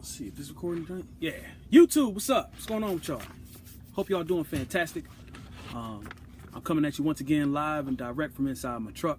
Let's see if this recording done. Yeah, YouTube, what's up? What's going on with y'all? Hope y'all doing fantastic. I'm coming at you once again live and direct from inside my truck,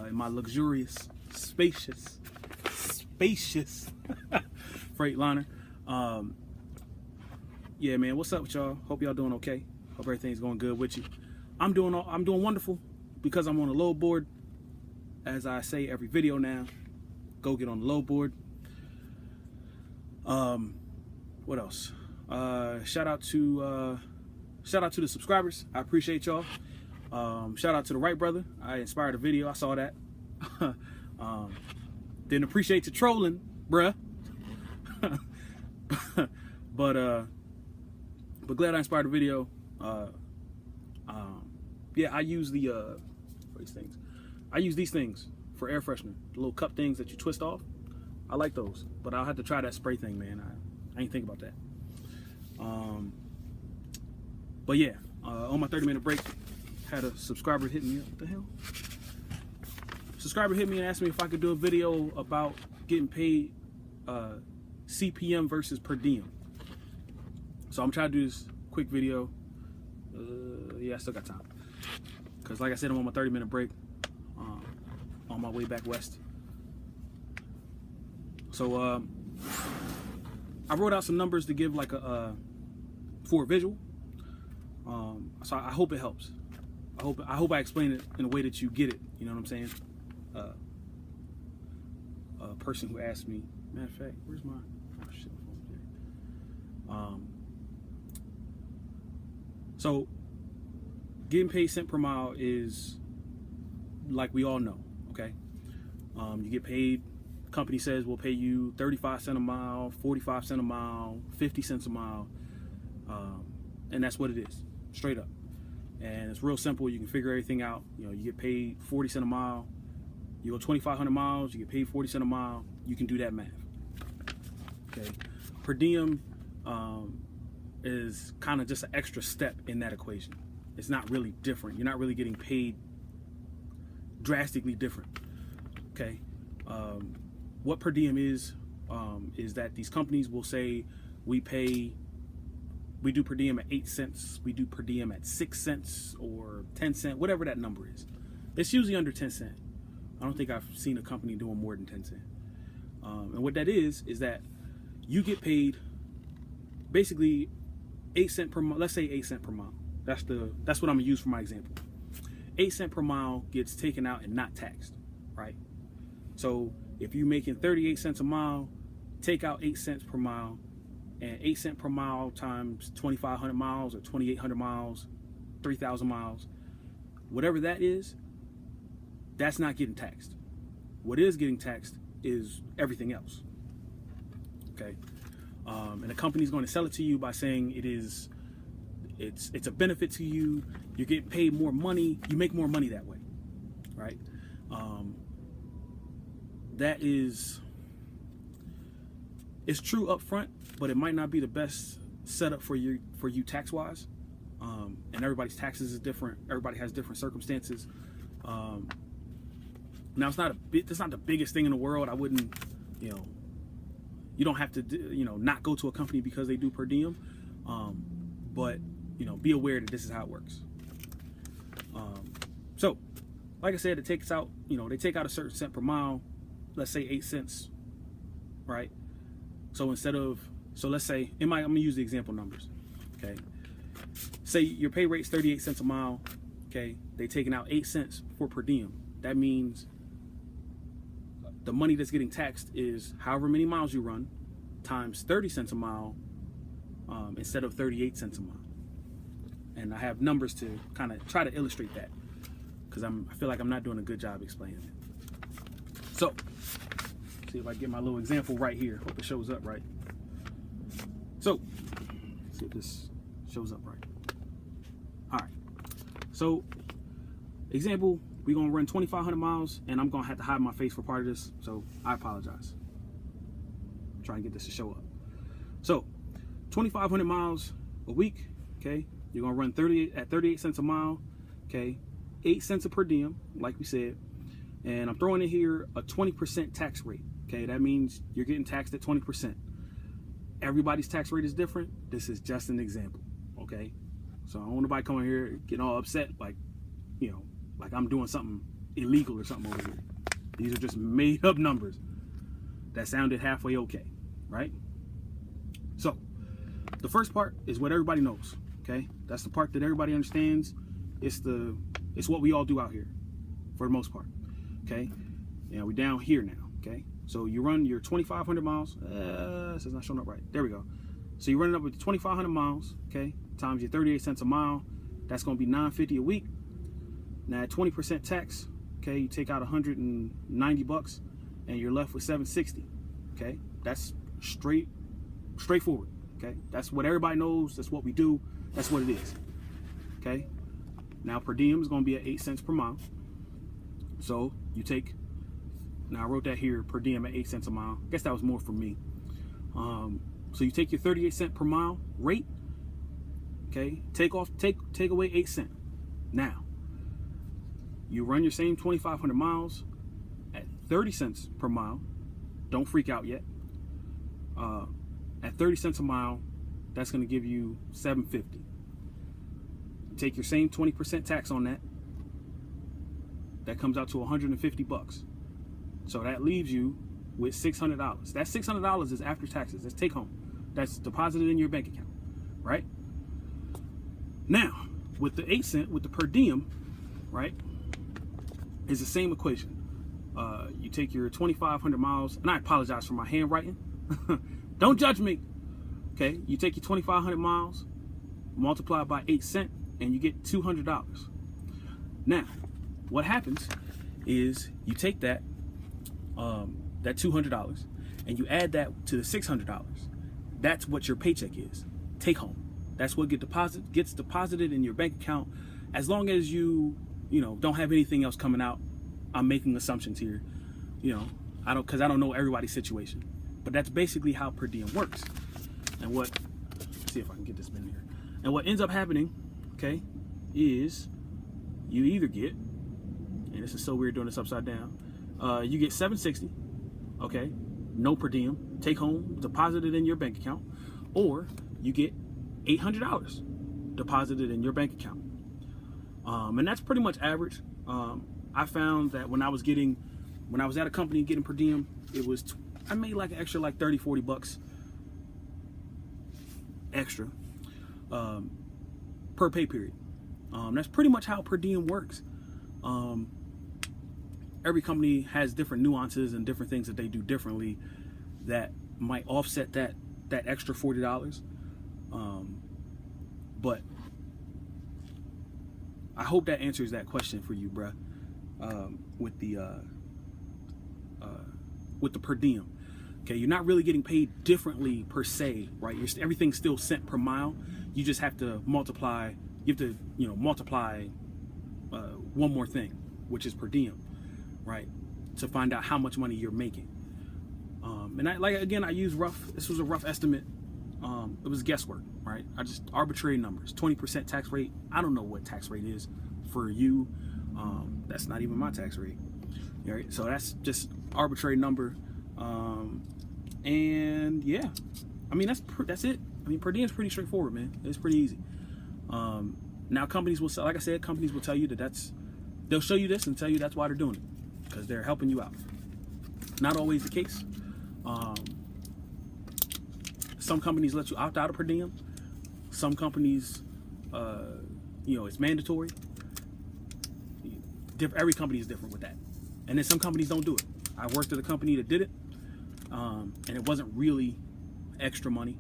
in my luxurious, spacious Freightliner. Yeah, man, what's up with y'all? Hope y'all doing okay. Hope everything's going good with you. I'm doing wonderful because I'm on a load board. As I say every video now, go get on the load board. What else? Shout out to the subscribers. I appreciate y'all. Shout out to the Wright brother. I inspired a video. I saw that. Didn't appreciate the trolling, bruh. but glad I inspired the video. Yeah, I use these things for air freshener. The little cup things that you twist off. I like those, but I'll have to try that spray thing, man. I ain't think about that. But yeah, on my 30-minute break, had a subscriber hit me up. What the hell? Subscriber hit me and asked me if I could do a video about getting paid CPM versus per diem. So I'm trying to do this quick video. Yeah, I still got time. Because like I said, I'm on my 30-minute break on my way back west. So I wrote out some numbers to give like for a visual. So I hope it helps. I hope I explain it in a way that you get it. You know what I'm saying? A person who asked me, matter of fact, where's my shit? So getting paid cent per mile is like we all know. Okay, you get paid. Company says we'll pay you 35 cents a mile, 45 cents a mile, 50 cents a mile, and that's what it is, straight up. And it's real simple. You can figure everything out. You know, you get paid 40 cents a mile. You go 2,500 miles, you get paid 40 cents a mile. You can do that math. Okay, per diem is kind of just an extra step in that equation. It's not really different. You're not really getting paid drastically different. Okay. What per diem is that these companies will say we do per diem at 8 cents, we do per diem at 6 cents or 10 cents, whatever that number is. It's usually under 10 cents. I don't think I've seen a company doing more than 10 cents. And what that is that you get paid basically 8 cents per mile. Let's say 8 cents per mile. That's what I'm gonna use for my example. 8 cents per mile gets taken out and not taxed, right? So if you're making 38 cents a mile, take out 8 cents per mile, and 8 cents per mile times 2,500 miles or 2,800 miles, 3,000 miles, whatever that is, that's not getting taxed. What is getting taxed is everything else. Okay, and the company's going to sell it to you by saying it's a benefit to you. You're getting paid more money. You make more money that way, right? It's true up front, but it might not be the best setup for you tax wise. And everybody's taxes is different. Everybody has different circumstances. Now it's not the biggest thing in the world. I wouldn't, you don't have to, not go to a company because they do per diem. But be aware that this is how it works. So, like I said, it takes out, they take out a certain cent per mile. Let's say 8 cents, right? So let's say, I'm gonna use the example numbers, okay? Say your pay rate's 38 cents a mile, okay? They taking out 8 cents for per diem. That means the money that's getting taxed is however many miles you run times 30 cents a mile instead of 38 cents a mile. And I have numbers to kind of try to illustrate that because I feel like I'm not doing a good job explaining it. So, see if I get my little example right here. Hope it shows up right. So, see if this shows up right. All right. So, example, we're going to run 2,500 miles, and I'm going to have to hide my face for part of this, so I apologize. Try and get this to show up. So, 2,500 miles a week, okay? You're going to run 38 cents a mile, okay? 8 cents a per diem, like we said. And I'm throwing in here a 20% tax rate. Okay, that means you're getting taxed at 20%. everybody's tax rate is different. This is just an example, okay? So I don't want nobody coming here getting all upset like, you know, like I'm doing something illegal or something over here. These are just made up numbers that sounded halfway okay, right? So the first part is what everybody knows, okay? That's the part that everybody understands. It's what we all do out here for the most part, okay? Now we down here now, okay? So you run your 2,500 miles. This is not showing up right. There we go. So you run it up with 2,500 miles, okay? Times your 38 cents a mile. That's going to be $9.50 a week. Now at 20% tax, okay, you take out 190 bucks, and you're left with 760. Okay, that's straightforward. Okay, that's what everybody knows. That's what we do. That's what it is. Okay. Now per diem is going to be at 8 cents per mile. So you take. Now I wrote that here, per diem at 8 cents a mile. I guess that was more for me. So you take your 38 cent per mile rate. Okay, take away 8 cents. Now you run your same 2,500 miles at 30 cents per mile. Don't freak out yet. At 30 cents a mile, that's going to give you $7.50. Take your same 20% tax on that. That comes out to 150 bucks. So that leaves you with $600. That $600 is after taxes. That's take home. That's deposited in your bank account, right? Now, with the 8 cent, with the per diem, right, is the same equation. You take your 2,500 miles, and I apologize for my handwriting. Don't judge me. Okay, you take your 2,500 miles, multiply by 8 cents, and you get $200. Now, what happens is you take that $200 and you add that to the $600. That's what your paycheck is. Take home. That's what gets deposited in your bank account. As long as you don't have anything else coming out. I'm making assumptions here. Because I don't know everybody's situation. But that's basically how per diem works. And let's see if I can get this in here. And what ends up happening, okay, is you either get, and this is so weird doing this upside down, you get $760, okay, no per diem, take home, deposited in your bank account, or you get $800 deposited in your bank account. And that's pretty much average. I found that when I was at a company getting per diem, I made like an extra like 30, 40 bucks extra per pay period. That's pretty much how per diem works. Every company has different nuances and different things that they do differently that might offset that extra $40. But I hope that answers that question for you, bruh. With the per diem, okay, you're not really getting paid differently per se, right? Everything's still cent per mile. You just have to multiply. You have to, multiply one more thing, which is per diem, right? To find out how much money you're making. And I use rough. This was a rough estimate. It was guesswork, right? I just arbitrary numbers. 20% tax rate. I don't know what tax rate is for you. That's not even my tax rate. All right, so that's just arbitrary number. And yeah, I mean that's it. I mean per diem is pretty straightforward, man. It's pretty easy. Now companies will, like I said, companies will tell you they'll show you this and tell you that's why they're doing it, because they're helping you out. Not always the case. Some companies let you opt out of per diem. Some companies, it's mandatory. Every company is different with that. And then some companies don't do it. I worked at a company that did it, and it wasn't really extra money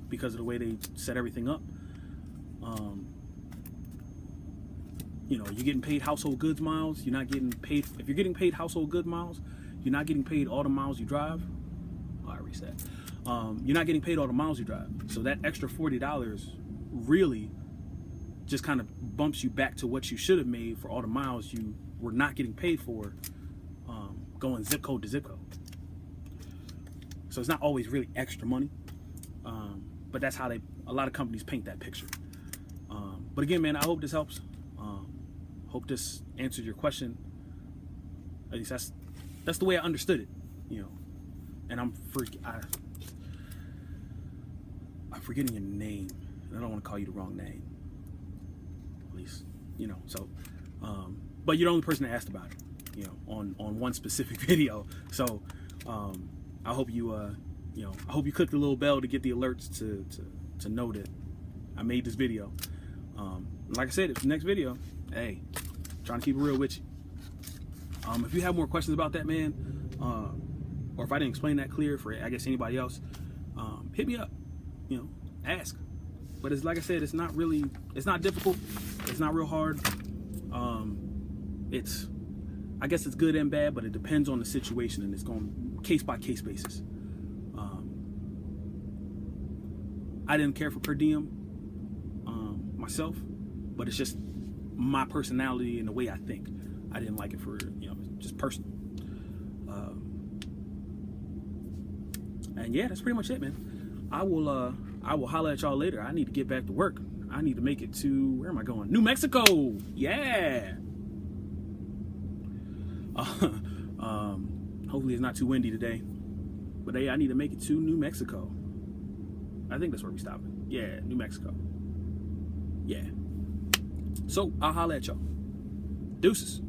because of the way they set everything up. You're getting paid household goods miles. You're not getting paid. If you're getting paid household good miles, you're not getting paid all the miles you drive. Oh, I reset. You're not getting paid all the miles you drive. So that extra $40 really just kind of bumps you back to what you should have made for all the miles you were not getting paid for going zip code to zip code. So it's not always really extra money, but that's how a lot of companies paint that picture. But again, man, I hope this helps. Hope this answered your question. At least that's the way I understood it, And I'm forgetting your name. I don't want to call you the wrong name. At least, you know. So, but you're the only person that asked about it, you know, on one specific video. So, I hope you, you know, I hope you click the little bell to get the alerts to know that I made this video. Like I said, it's the next video. Hey, trying to keep it real with you. If you have more questions about that, man, or if I didn't explain that clear for, I guess, anybody else, hit me up, you know, ask. But it's like I said, it's not difficult. It's not real hard. I guess it's good and bad, but it depends on the situation, and it's going case by case basis. I didn't care for per diem myself, but it's just my personality and the way I think. I didn't like it for, you know, just personal. And yeah, that's pretty much it, man. I will holler at y'all later. I need to get back to work. I need to make it to, where am I going? New Mexico. Yeah. Hopefully it's not too windy today. But hey, I need to make it to New Mexico. I think that's where we stopping. Yeah, New Mexico. Yeah. So I'll holler at y'all. Deuces.